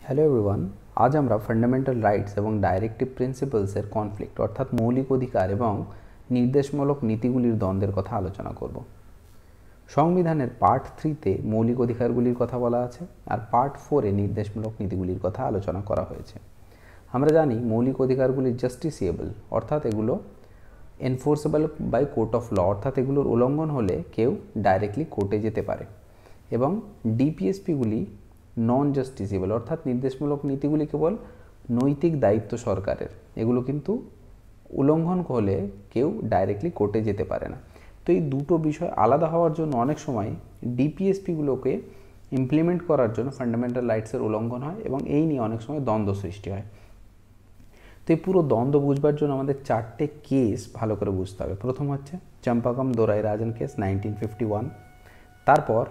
Hello everyone, আজ আমরা fundamental rights এবং ডাইরেক্টিভ প্রিন্সিপালসের কনফ্লিক্ট অর্থাৎ মৌলিক অধিকার এবং নির্দেশমূলক নীতিগুলির দ্বন্দ্বের কথা আলোচনা করব। সংবিধানের পার্ট 3-তে মৌলিক অধিকারগুলির কথা বলা আছে আর পার্ট 4-এ নির্দেশমূলক নীতিগুলির কথা আলোচনা করা হয়েছে। আমরা জানি মৌলিক অধিকারগুলি জাস্টিসিয়েবল অর্থাৎ এগুলো enforceable by court of law অর্থাৎ এগুলোর উল্লঙ্ঘন হলে কেউ ডাইরেক্টলি কোর্টে যেতে পারে, এবং ডিপিএসপিগুলি নন জাস্টিসিবল অর্থাৎ নির্দেশমূলক নীতিগুলি কেবল নৈতিক দায়িত্ব সরকারের, এগুলো কিন্তু উল্লঙ্ঘন হলে কেউ ডাইরেক্টলি কোর্টে যেতে পারে না। তো এই দুটো বিষয় আলাদা হওয়ার জন্য অনেক সময় ডিপিএসপিগুলোকে ইমপ্লিমেন্ট করার জন্য ফান্ডামেন্টাল রাইটসের উল্লঙ্ঘন হয় এবং এই নিয়ে অনেক সময় দ্বন্দ্ব সৃষ্টি হয়। তো এই পুরো দ্বন্দ্ব বুঝবার জন্য আমাদের 4টে কেস ভালো করে বুঝতে হবে। প্রথম হচ্ছে চম্পাকম দোরাইরাজন কেস 1951, তারপর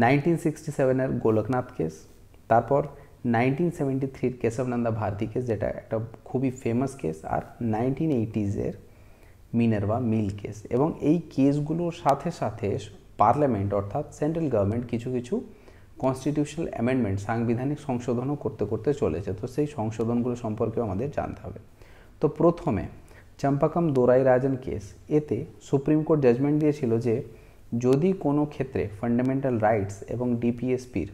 1967-এর গোলকনাথ কেস, তারপর 1973-এর কেশবনন্দা ভারতী কেস যেটা একটা খুবই ফেমাস কেস, আর 1980s-এর মিনার্ভা মিল কেস। এবং এই কেসগুলোর সাথে সাথে পার্লামেন্ট অর্থাৎ সেন্ট্রাল গভর্নমেন্ট কিছু কিছু কনস্টিটিউশনাল অ্যামেন্ডমেন্ট সাংবিধানিক সংশোধনও করতে করতে চলেছে। তো সেই সংশোধনগুলো সম্পর্কেও আমাদের জানতে হবে। তো প্রথমে চম্পাকম দোরাইরাজন কেস, এতে সুপ্রিম কোর্ট জাজমেন্ট দিয়েছিল যে যদি কোনো ক্ষেত্রে ফান্ডামেন্টাল রাইটস এবং ডিপিএসপির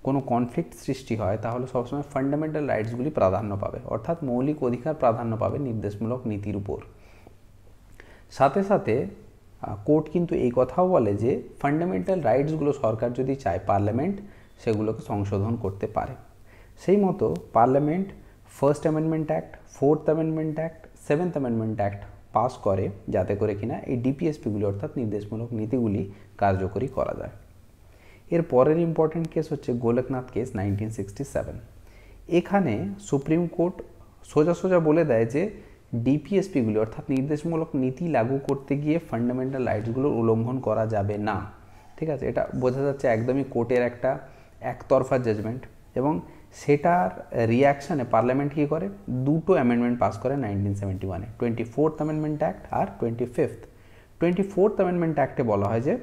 কোনো কনফ্লিক্ট সৃষ্টি হয় তাহলে সবসময় ফান্ডামেন্টাল রাইটসগুলি প্রাধান্য পাবে, অর্থাৎ মৌলিক অধিকার প্রাধান্য পাবে নির্দেশমূলক নীতির উপর। সাথে সাথে কোর্ট কিন্তু এই কথাও বলে যে ফান্ডামেন্টাল রাইটসগুলো সরকার যদি চায় পার্লামেন্ট সেগুলোকে সংশোধন করতে পারে। সেই মতো parliament first amendment act, fourth amendment act, seventh amendment act pass করে যাতে করে কিনা এই ডিপিএসপিগুলি অর্থাৎ নির্দেশমূলক নীতিগুলি কার্যকরী করা যায়। এর পরের ইম্পর্টেন্ট কেস হচ্ছে গোলকনাথ কেস 1967। এখানে সুপ্রিম কোর্ট সোজা সোজা বলে দেয় যে ডিপিএসপিগুলি অর্থাৎ নির্দেশমূলক নীতি লাগু করতে গিয়ে ফান্ডামেন্টাল রাইটসগুলোর উল্লঙ্ঘন করা যাবে না। ঠিক আছে, এটা বোঝা যাচ্ছে একদমই কোর্টের একটা একতরফা জাজমেন্ট, এবং সেটার রিয়াকশানে পার্লামেন্ট কী করে, দুটো অ্যামেন্ডমেন্ট পাস করে 1971-এ, 24th অ্যামেন্ডমেন্ট অ্যাক্ট আর 24th অ্যামেন্ডমেন্ট অ্যাক্টে বলা হয় যে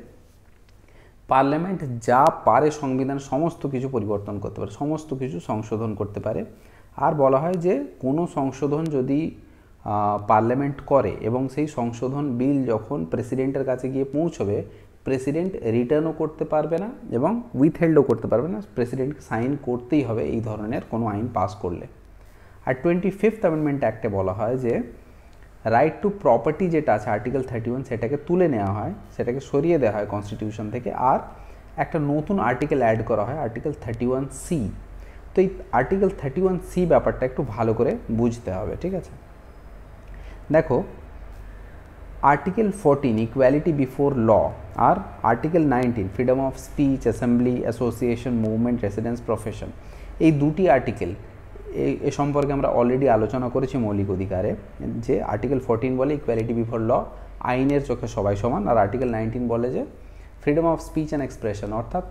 পার্লামেন্ট যা পারে সংবিধান সমস্ত কিছু পরিবর্তন করতে পারে, সমস্ত কিছু সংশোধন করতে পারে। আর বলা হয় যে কোনো সংশোধন যদি পার্লামেন্ট করে এবং সেই সংশোধন বিল যখন প্রেসিডেন্টের কাছে গিয়ে পৌঁছবে, প্রেসিডেন্ট রিটার্নও করতে পারবে না এবং উইথহেল্ডও করতে পারবে না, প্রেসিডেন্টকে সাইন করতেই হবে এই ধরনের কোনো আইন পাস করলে। আর 25th অ্যামেন্ডমেন্ট অ্যাক্টে বলা হয় যে রাইট টু প্রপার্টি যেটা আছে আর্টিকেল 31 সেটাকে তুলে নেওয়া হয়, সেটাকে সরিয়ে দেওয়া হয় কনস্টিটিউশন থেকে, আর একটা নতুন আর্টিকেল অ্যাড করা হয় আর্টিকেল 31C। তো এই আর্টিকেল 31C ব্যাপারটা একটু ভালো করে বুঝতে হবে। ঠিক আছে, দেখো আর্টিকেল 14 ইকুয়ালিটি বিফোর ল আর article 19 freedom of speech, assembly, association, movement, residence, profession, এই দুটি আর্টিকেল এ সম্পর্কে আমরা অলরেডি আলোচনা করেছি মৌলিক অধিকারে, যে আর্টিকেল 14 বলে ইকুয়ালিটি বিফোর ল, আইনের চোখে সবাই সমান, আর আর্টিকেল 19 বলে যে freedom of speech and expression অর্থাৎ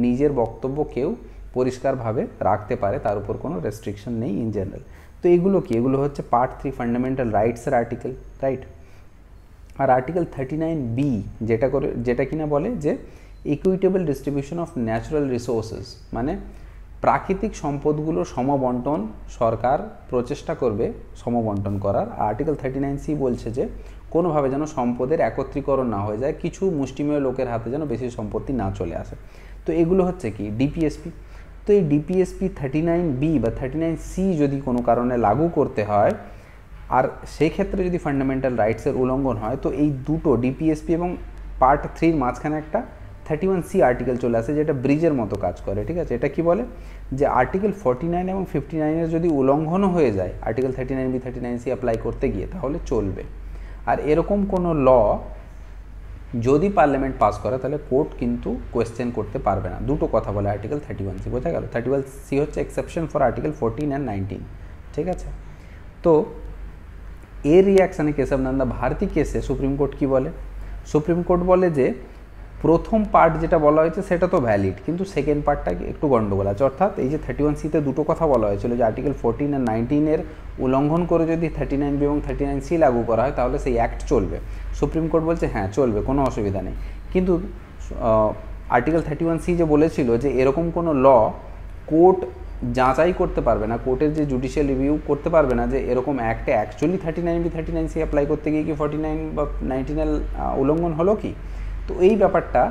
নিজের বক্তব্য কেউ পরিষ্কারভাবে রাখতে পারে, তার উপর কোনো রেস্ট্রিকশন নেই ইন জেনারেল। তো এগুলো কি, এগুলো হচ্ছে পার্ট 3 ফান্ডামেন্টাল রাইটসের আর্টিকেল, রাইট। আর আর্টিকেল 39B যেটা কিনা বলে যে equitable distribution of natural resources, মানে প্রাকৃতিক সম্পদগুলো সমবন্টন সরকার প্রচেষ্টা করবে সমবন্টন করার। আর্টিকেল 39C বলছে যে কোনোভাবে যেন সম্পদের একত্রীকরণ না হয়ে যায়, কিছু মুষ্টিমেয় লোকের হাতে যেন বেশি সম্পত্তি না চলে আসে। তো এগুলো হচ্ছে কি ডিপিএসপি। তো এই ডিপিএসপি 39B বা 39C যদি কোনো কারণে লাগু করতে হয় আর সেই ক্ষেত্রে যদি ফান্ডামেন্টাল রাইটসের উল্লঙ্ঘন হয়, তো এই দুটো ডিপিএসপি এবং পার্ট 3-র মাঝখানে একটা 31C আর্টিকেল চলে আসে যেটা ব্রিজের মতো কাজ করে। ঠিক আছে, এটা কি বলে যে আর্টিকেল 49 এবং 59-এর যদি উল্লঙ্ঘনও হয়ে যায় আর্টিকেল 39B 39C অ্যাপ্লাই করতে গিয়ে তাহলে চলবে। আর এরকম কোনো ল যদি পার্লামেন্ট পাস করে তাহলে কোর্ট কিন্তু কোয়েশ্চেন করতে পারবে না। দুটো কথা বলে আর্টিকেল 31C, বোঝা গেল। 31C হচ্ছে এক্সেপশন ফর আর্টিকেল 14 অ্যান্ড 19। ঠিক আছে, তো এর রিয়াকশানে কেশবনন্দা ভারতী কেসে সুপ্রিম কোর্ট কি বলে, সুপ্রিম কোর্ট বলে যে প্রথম পার্ট যেটা বলা হয়েছে সেটা তো ভ্যালিড, কিন্তু সেকেন্ড পার্টটা একটু গন্ডগোল আছে। অর্থাৎ এই যে 31C-তে দুটো কথা বলা হয়েছিল যে আর্টিকেল 14 আর 19-এর উল্লঙ্ঘন করে যদি 39B এবং 39C লাগু করা হয় তাহলে সেই অ্যাক্ট চলবে। সুপ্রিম কোর্ট বলছে হ্যাঁ চলবে, কোনো অসুবিধা নেই, কিন্তু আর্টিকেল 31C যে বলেছিল যে এরকম কোনো ল কোর্ট যাচাই করতে পারবে না, কোর্টের যে জুডিশিয়াল রিভিউ করতে পারবে না যে এরকম অ্যাক্টে অ্যাকচুয়ালি 39B 39C অ্যাপ্লাই করতে গিয়ে কি 49 বা 19 উল্লঙ্ঘন হলো কি। তো এই ব্যাপারটা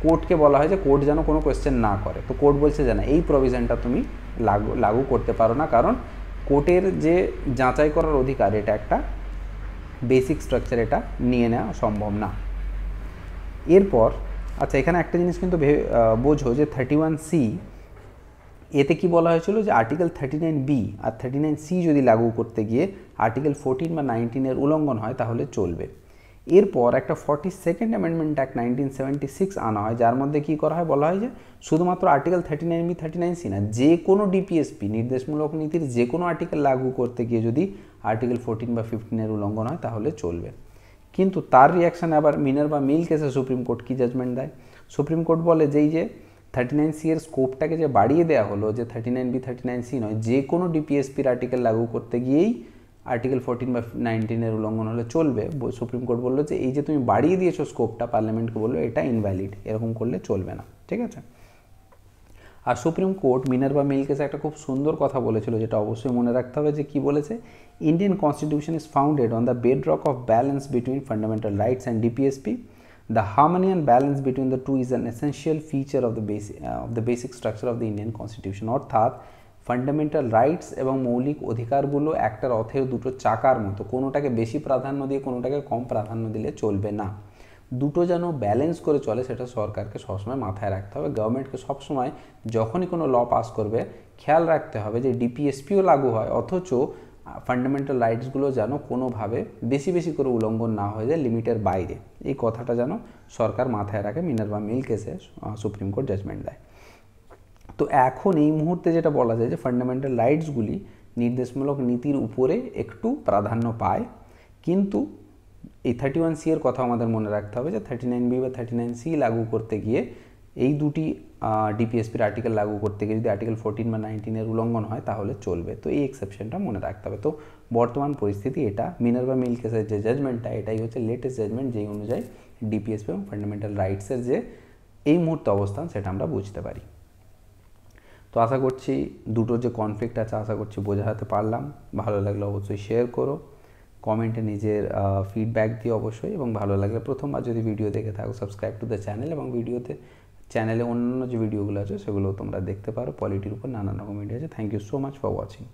কোর্টকে বলা হয় যে কোর্ট যেন কোনো কোয়েশ্চেন না করে। তো কোর্ট বলছে যে না, এই প্রভিশনটা তুমি লাগু করতে পারো না, কারণ কোর্টের যে যাচাই করার অধিকার, এটা একটা বেসিক স্ট্রাকচার, এটা নিয়ে নেওয়া সম্ভব না। এরপর আচ্ছা, এখানে একটা জিনিস কিন্তু বোঝো যে 31C এতে কি বলা হয়েছিল যে আর্টিকেল 39B আর 39C যদি লাগু করতে গিয়ে আর্টিকেল 14 বা 19 উল্লঙ্ঘন হয় তাহলে চলবে। এরপর একটা 42nd অ্যামেন্ডমেন্ট অ্যাক্ট 1976 আনা হয়, যার মধ্যে কি করা হয়, বলা হয় যে শুধুমাত্র আর্টিকেল 39B 39C না, যে কোনো ডিপিএসপি নির্দেশমূলক নীতির যে কোনো আর্টিকেল লাগু করতে গিয়ে যদি আর্টিকেল 14 বা 15 উল্লঙ্ঘন হয় তাহলে চলবে। কিন্তু তার রিয়াকশানে আবার মিনার্ভা মিল কেসে সুপ্রিম কোর্ট কি জাজমেন্ট দেয়। সুপ্রিম কোর্ট বলে যে এই যে 39C এর স্কোপটাকে যে বাড়িয়ে দেওয়া হলো, যে 39B 39C নয়, যে কোনো ডিপিএসপির আর্টিকেল লাগু করতে গিয়েই আর্টিকেল 14 বা 19 উল্লঙ্ঘন হলে চলবে। সুপ্রিম কোর্ট বললো যে এই যে তুমি বাড়িয়ে দিয়েছো স্কোপটা, পার্লামেন্টকে বললো এটা ইনভ্যালিড, এরকম করলে চলবে না, ঠিক আছে। আর সুপ্রিম কোর্ট মিনার্ভা মিল কেসে একটা খুব সুন্দর কথা বলেছিল, যেটা অবশ্যই মনে রাখতে হবে, যে কি বলেছে, Indian constitution is founded on the bedrock of balance between fundamental rights and DPSP. The harmony and balance between the two is an essential feature of the basic structure of the Indian Constitution. অর্থাৎ fundamental rights এবং মৌলিক অধিকারগুলো একটা রথের দুটো চাকার মতো, কোনোটাকে বেশি প্রাধান্য দিয়ে কোনোটাকে কম প্রাধান্য দিলে চলবে না, দুটো যেন ব্যালেন্স করে চলে, সেটা সরকারকে সবসময় মাথায় রাখতে হবে। গভর্নমেন্টকে সবসময় যখনই কোনো ল পাস করবে খেয়াল রাখতে হবে যে ডিপিএসপিও লাগু হয়, অথচ ফান্ডামেন্টাল রাইটসগুলো যেন কোনোভাবে বেশি বেশি করে উল্লঙ্ঘন না হয়ে যায়, লিমিটের বাইরে। এই কথাটা যেন সরকার মাথায় রাখে, মিনার্ভা মিল কেসে সুপ্রিম কোর্ট জাজমেন্ট দেয়। তো এখন এই মুহূর্তে যেটা বলা যায় যে ফান্ডামেন্টাল রাইটসগুলি নির্দেশমূলক নীতির উপরে একটু প্রাধান্য পায়, কিন্তু এই 31C এর কথা আমাদের মনে রাখতে হবে যে 39B বা 39C লাগু করতে গিয়ে এই দুটি ডিপিএসপির আর্টিকেল লাগু করতে গিয়ে যদি আর্টিকেল 14 বা 19 উল্লঙ্ঘন হয় তাহলে চলবে। তো এই এক্সেপশনটা মনে রাখতে হবে। তো বর্তমান পরিস্থিতি এটা, মিনার্ভা মিল কেসের যে জাজমেন্টটা, এটাই হচ্ছে লেটেস্ট জাজমেন্ট, যেই অনুযায়ী ডিপিএসপি এবং ফান্ডামেন্টাল রাইটসের যে এই মুহূর্তে অবস্থান সেটা আমরা বুঝতে পারি। তো আশা করছি দুটোর যে কনফ্লিক্ট আছে, আশা করছি বোঝাতে পারলাম। ভালো লাগলে অবশ্যই শেয়ার করো, কমেন্টে নিজের ফিডব্যাক দিও অবশ্যই, এবং ভালো লাগলে প্রথমবার যদি ভিডিও দেখে থাকো সাবস্ক্রাইব টু দ্য চ্যানেল, এবং চ্যানেলে অন্যান্য যে ভিডিওগুলো আছে সেগুলো তোমরা দেখতে পারো। পলিটির উপর নানান রকম ভিডিও আছে। Thank you so much for watching.